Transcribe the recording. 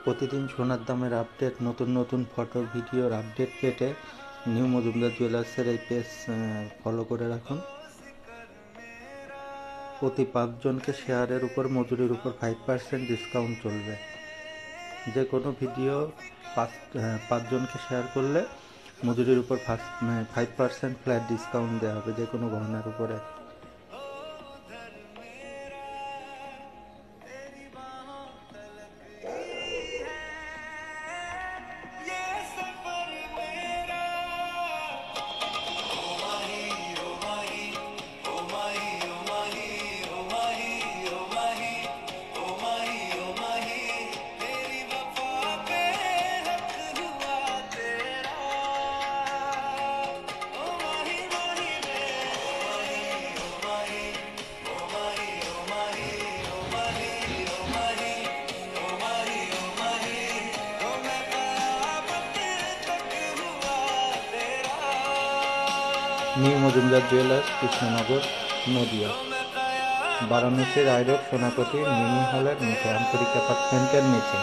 প্রতিদিন সোনার দামের আপডেট, নতুন নতুন ফটো ভিডিওর আপডেট পেতে নিউ মজুমদার জুয়েলার্সের এই পেজ ফলো করে রাখুন। প্রতি 5 জনকে শেয়ারের উপর মজুরির উপর 5% ডিসকাউন্ট চলবে। যে কোনো ভিডিও 5 জনকে শেয়ার করলে মজুরির উপর 5% ফ্ল্যাট ডিসকাউন্ট দেওয়া হবে যে কোনো গহনার উপরে। New Majumdar jewellers, Krishnanagar, Nadia. বারাণসীর আইরোড সোনাপতি মিনি হলের নিচে, আন্তরিক অ্যাপার্টমেন্টের নিচে।